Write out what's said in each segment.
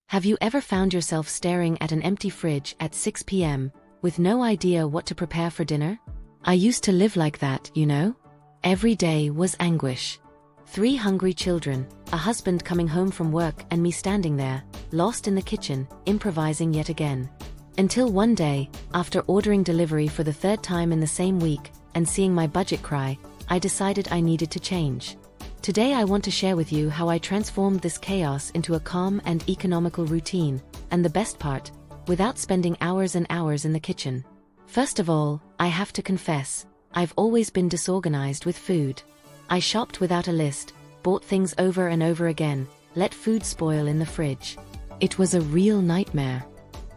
Have you ever found yourself staring at an empty fridge at 6 p.m., with no idea what to prepare for dinner? I used to live like that, you know? Every day was anguish. 3 hungry children, a husband coming home from work and me standing there, lost in the kitchen, improvising yet again. Until one day, after ordering delivery for the 3rd time in the same week, and seeing my budget cry, I decided I needed to change. Today I want to share with you how I transformed this chaos into a calm and economical routine, and the best part, without spending hours and hours in the kitchen. First of all, I have to confess, I've always been disorganized with food. I shopped without a list, bought things over and over again, let food spoil in the fridge. It was a real nightmare.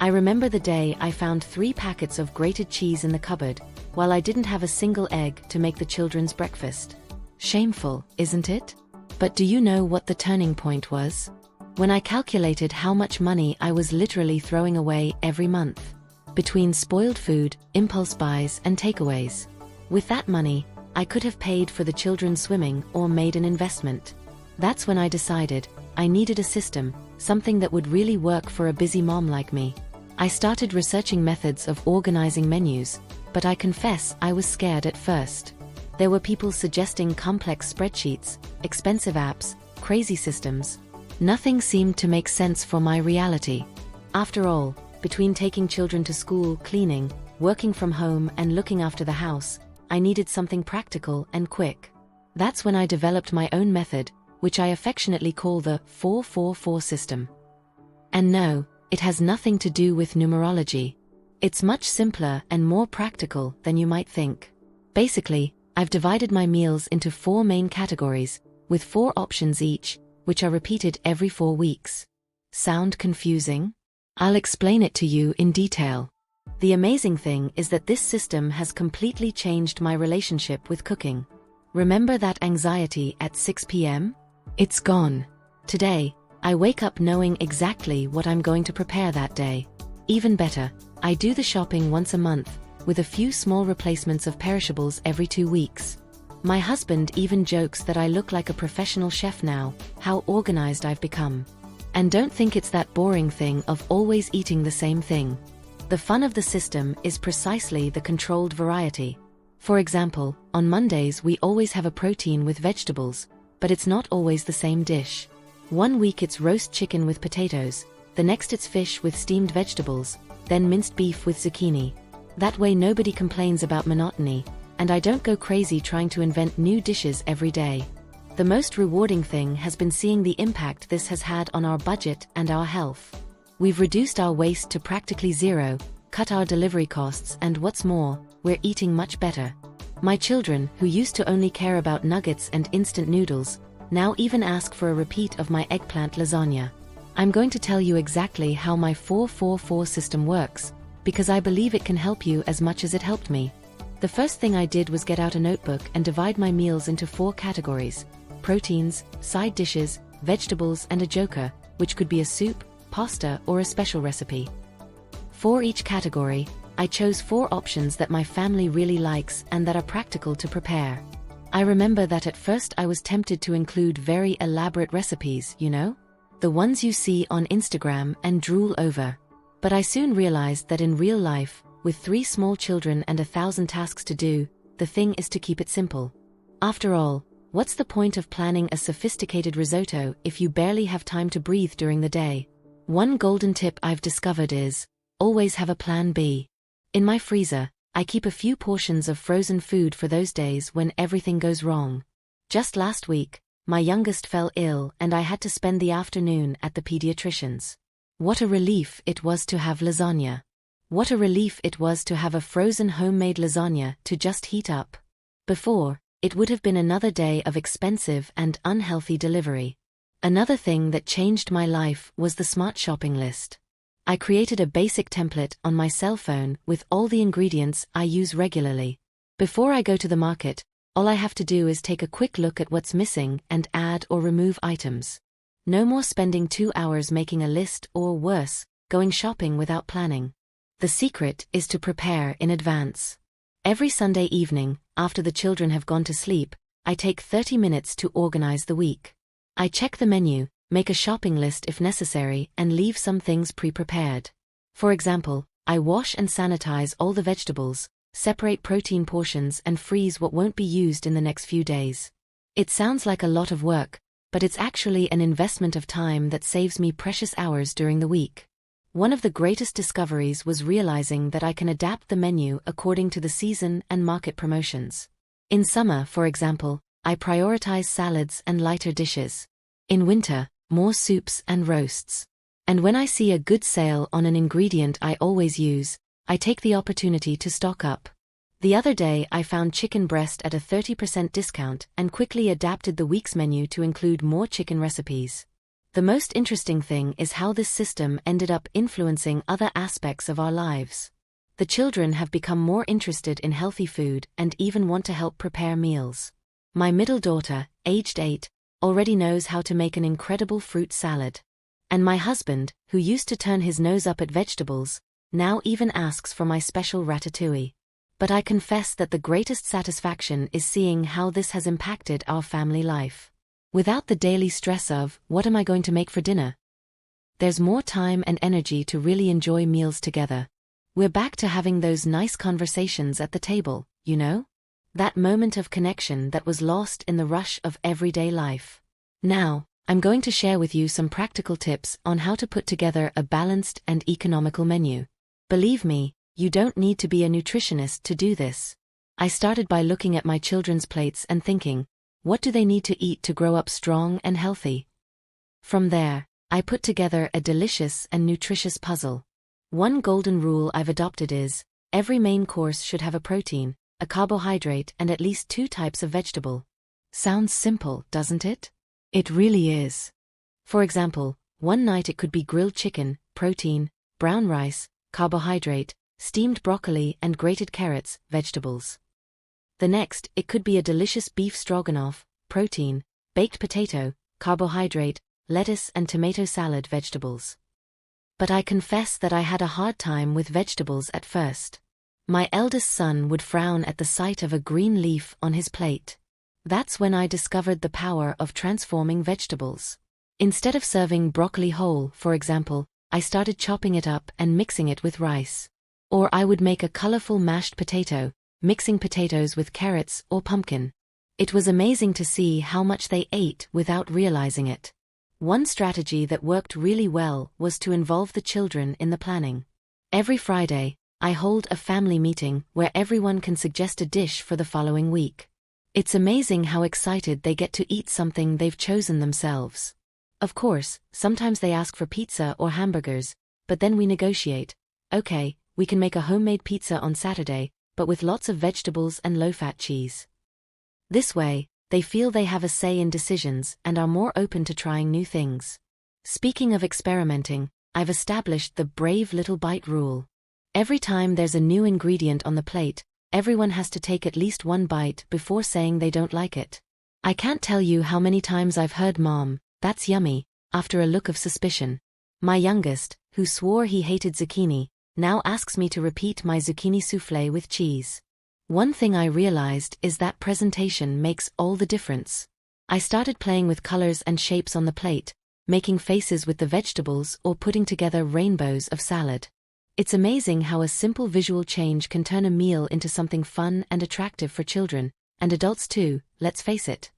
I remember the day I found 3 packets of grated cheese in the cupboard, while I didn't have a single egg to make the children's breakfast. Shameful, isn't it? But do you know what the turning point was? When I calculated how much money I was literally throwing away every month, between spoiled food, impulse buys, and takeaways. With that money, I could have paid for the children's swimming or made an investment. That's when I decided I needed a system, something that would really work for a busy mom like me. I started researching methods of organizing menus, but I confess I was scared at first. There were people suggesting complex spreadsheets, expensive apps, crazy systems. Nothing seemed to make sense for my reality. After all, between taking children to school, cleaning, working from home, and looking after the house, I needed something practical and quick. That's when I developed my own method, which I affectionately call the 4-4-4 system. And no, it has nothing to do with numerology. It's much simpler and more practical than you might think. Basically, I've divided my meals into 4 main categories, with 4 options each, which are repeated every 4 weeks. Sound confusing? I'll explain it to you in detail. The amazing thing is that this system has completely changed my relationship with cooking. Remember that anxiety at 6 p.m.? It's gone. Today, I wake up knowing exactly what I'm going to prepare that day. Even better, I do the shopping once a month, with a few small replacements of perishables every 2 weeks. My husband even jokes that I look like a professional chef now, how organized I've become. And don't think it's that boring thing of always eating the same thing. The fun of the system is precisely the controlled variety. For example, on Mondays we always have a protein with vegetables, but it's not always the same dish. One week it's roast chicken with potatoes, the next it's fish with steamed vegetables, then minced beef with zucchini. That way nobody complains about monotony, and I don't go crazy trying to invent new dishes every day. The most rewarding thing has been seeing the impact this has had on our budget and our health. We've reduced our waste to practically zero, cut our delivery costs, and what's more, we're eating much better. My children, who used to only care about nuggets and instant noodles, now even ask for a repeat of my eggplant lasagna. I'm going to tell you exactly how my 4-4-4 system works, because I believe it can help you as much as it helped me. The first thing I did was get out a notebook and divide my meals into 4 categories: proteins, side dishes, vegetables, and a joker, which could be a soup, pasta, or a special recipe. For each category, I chose 4 options that my family really likes and that are practical to prepare. I remember that at first I was tempted to include very elaborate recipes, you know? The ones you see on Instagram and drool over. But I soon realized that in real life, with 3 small children and 1,000 tasks to do, the thing is to keep it simple. After all, what's the point of planning a sophisticated risotto if you barely have time to breathe during the day? One golden tip I've discovered is, always have a plan B. In my freezer, I keep a few portions of frozen food for those days when everything goes wrong. Just last week, my youngest fell ill and I had to spend the afternoon at the pediatrician's. What a relief it was to have lasagna. What a relief it was to have a frozen homemade lasagna to just heat up. Before, it would have been another day of expensive and unhealthy delivery. Another thing that changed my life was the smart shopping list. I created a basic template on my cell phone with all the ingredients I use regularly. Before I go to the market, all I have to do is take a quick look at what's missing and add or remove items. No more spending 2 hours making a list or worse, going shopping without planning. The secret is to prepare in advance. Every Sunday evening, after the children have gone to sleep, I take 30 minutes to organize the week. I check the menu, make a shopping list if necessary, and leave some things pre-prepared. For example, I wash and sanitize all the vegetables, separate protein portions and freeze what won't be used in the next few days. It sounds like a lot of work, but it's actually an investment of time that saves me precious hours during the week. One of the greatest discoveries was realizing that I can adapt the menu according to the season and market promotions. In summer, for example, I prioritize salads and lighter dishes. In winter, more soups and roasts. And when I see a good sale on an ingredient I always use, I take the opportunity to stock up. The other day I found chicken breast at a 30% discount and quickly adapted the week's menu to include more chicken recipes. The most interesting thing is how this system ended up influencing other aspects of our lives. The children have become more interested in healthy food and even want to help prepare meals. My middle daughter, aged 8, already knows how to make an incredible fruit salad. And my husband, who used to turn his nose up at vegetables, now even asks for my special ratatouille. But I confess that the greatest satisfaction is seeing how this has impacted our family life. Without the daily stress of, what am I going to make for dinner? There's more time and energy to really enjoy meals together. We're back to having those nice conversations at the table, you know? That moment of connection that was lost in the rush of everyday life. Now, I'm going to share with you some practical tips on how to put together a balanced and economical menu. Believe me, you don't need to be a nutritionist to do this. I started by looking at my children's plates and thinking, what do they need to eat to grow up strong and healthy? From there, I put together a delicious and nutritious puzzle. One golden rule I've adopted is, every main course should have a protein, a carbohydrate and at least 2 types of vegetable. Sounds simple, doesn't it? It really is. For example, one night it could be grilled chicken, protein, brown rice, carbohydrate, steamed broccoli and grated carrots, vegetables. The next, it could be a delicious beef stroganoff, protein, baked potato, carbohydrate, lettuce and tomato salad, vegetables. But I confess that I had a hard time with vegetables at first. My eldest son would frown at the sight of a green leaf on his plate. That's when I discovered the power of transforming vegetables. Instead of serving broccoli whole, for example, I started chopping it up and mixing it with rice. Or I would make a colorful mashed potato, mixing potatoes with carrots or pumpkin. It was amazing to see how much they ate without realizing it. One strategy that worked really well was to involve the children in the planning. Every Friday, I hold a family meeting where everyone can suggest a dish for the following week. It's amazing how excited they get to eat something they've chosen themselves. Of course, sometimes they ask for pizza or hamburgers, but then we negotiate. Okay, we can make a homemade pizza on Saturday, but with lots of vegetables and low-fat cheese. This way, they feel they have a say in decisions and are more open to trying new things. Speaking of experimenting, I've established the brave little bite rule. Every time there's a new ingredient on the plate, everyone has to take at least one bite before saying they don't like it. I can't tell you how many times I've heard "Mom, that's yummy," after a look of suspicion. My youngest, who swore he hated zucchini, now asks me to repeat my zucchini soufflé with cheese. One thing I realized is that presentation makes all the difference. I started playing with colors and shapes on the plate, making faces with the vegetables or putting together rainbows of salad. It's amazing how a simple visual change can turn a meal into something fun and attractive for children, and adults too, let's face it.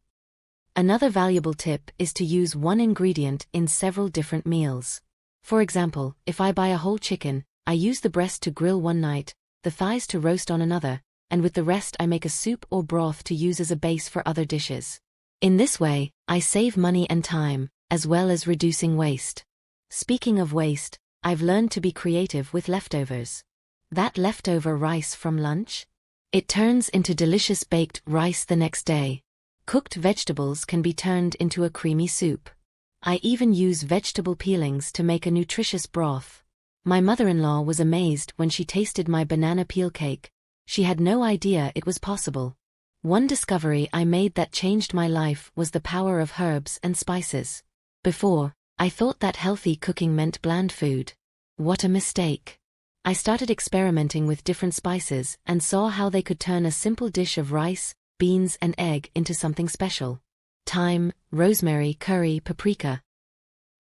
Another valuable tip is to use one ingredient in several different meals. For example, if I buy a whole chicken, I use the breast to grill one night, the thighs to roast on another, and with the rest I make a soup or broth to use as a base for other dishes. In this way, I save money and time, as well as reducing waste. Speaking of waste, I've learned to be creative with leftovers. That leftover rice from lunch? It turns into delicious baked rice the next day. Cooked vegetables can be turned into a creamy soup. I even use vegetable peelings to make a nutritious broth. My mother-in-law was amazed when she tasted my banana peel cake. She had no idea it was possible. One discovery I made that changed my life was the power of herbs and spices. Before, I thought that healthy cooking meant bland food. What a mistake. I started experimenting with different spices and saw how they could turn a simple dish of rice, beans and egg into something special. Thyme, rosemary, curry, paprika.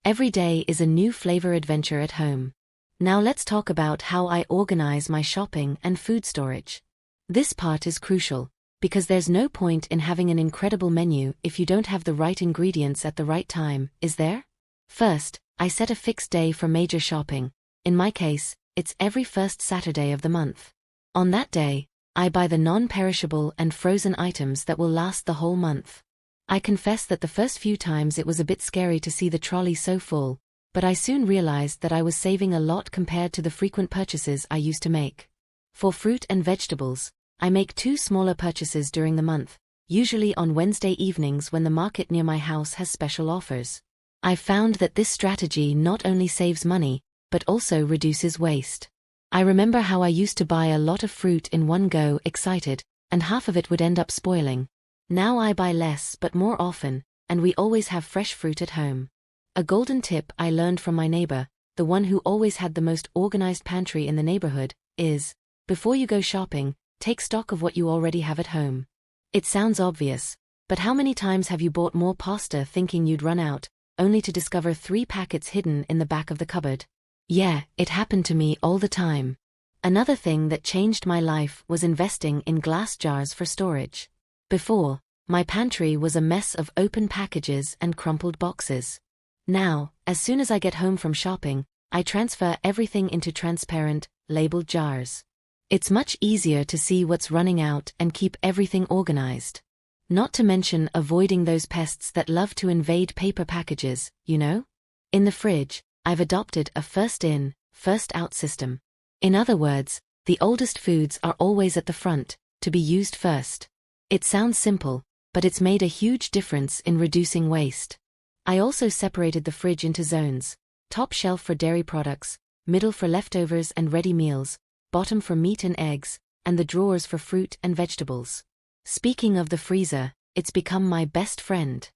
Every day is a new flavor adventure at home. Now let's talk about how I organize my shopping and food storage. This part is crucial, because there's no point in having an incredible menu if you don't have the right ingredients at the right time, is there? First, I set a fixed day for major shopping. In my case, it's every first Saturday of the month. On that day, I buy the non-perishable and frozen items that will last the whole month. I confess that the first few times it was a bit scary to see the trolley so full, but I soon realized that I was saving a lot compared to the frequent purchases I used to make. For fruit and vegetables, I make 2 smaller purchases during the month, usually on Wednesday evenings when the market near my house has special offers. I've found that this strategy not only saves money, but also reduces waste. I remember how I used to buy a lot of fruit in one go, excited, and half of it would end up spoiling. Now I buy less but more often, and we always have fresh fruit at home. A golden tip I learned from my neighbor, the one who always had the most organized pantry in the neighborhood, is, before you go shopping, take stock of what you already have at home. It sounds obvious, but how many times have you bought more pasta thinking you'd run out, only to discover 3 packets hidden in the back of the cupboard? Yeah, it happened to me all the time. Another thing that changed my life was investing in glass jars for storage. Before, my pantry was a mess of open packages and crumpled boxes. Now, as soon as I get home from shopping, I transfer everything into transparent, labeled jars. It's much easier to see what's running out and keep everything organized. Not to mention avoiding those pests that love to invade paper packages, you know? In the fridge, I've adopted a first in, first out system. In other words, the oldest foods are always at the front, to be used first. It sounds simple, but it's made a huge difference in reducing waste. I also separated the fridge into zones: top shelf for dairy products, middle for leftovers and ready meals, bottom for meat and eggs, and the drawers for fruit and vegetables. Speaking of the freezer, it's become my best friend.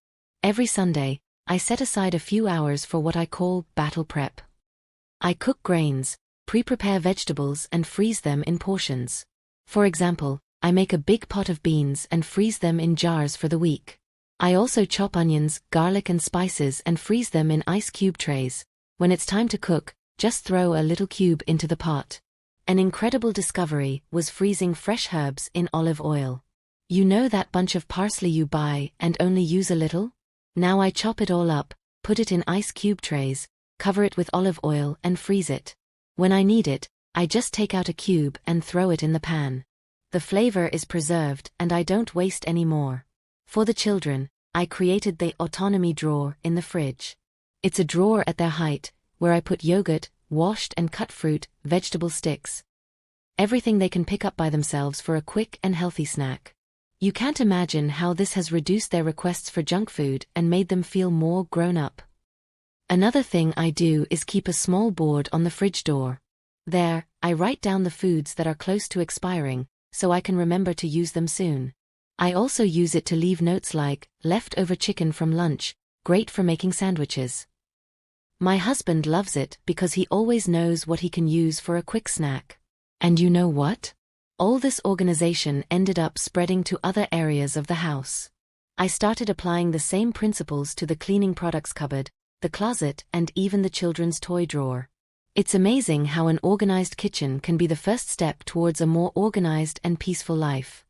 Every Sunday, I set aside a few hours for what I call battle prep. I cook grains, pre-prepare vegetables and freeze them in portions. For example, I make a big pot of beans and freeze them in jars for the week. I also chop onions, garlic and spices and freeze them in ice cube trays. When it's time to cook, just throw a little cube into the pot. An incredible discovery was freezing fresh herbs in olive oil. You know that bunch of parsley you buy and only use a little? Now I chop it all up, put it in ice cube trays, cover it with olive oil and freeze it. When I need it, I just take out a cube and throw it in the pan. The flavor is preserved and I don't waste any more. For the children, I created the autonomy drawer in the fridge. It's a drawer at their height, where I put yogurt, washed and cut fruit, vegetable sticks. Everything they can pick up by themselves for a quick and healthy snack. You can't imagine how this has reduced their requests for junk food and made them feel more grown up. Another thing I do is keep a small board on the fridge door. There, I write down the foods that are close to expiring, so I can remember to use them soon. I also use it to leave notes like, leftover chicken from lunch, great for making sandwiches. My husband loves it because he always knows what he can use for a quick snack. And you know what? All this organization ended up spreading to other areas of the house. I started applying the same principles to the cleaning products cupboard, the closet, and even the children's toy drawer. It's amazing how an organized kitchen can be the first step towards a more organized and peaceful life.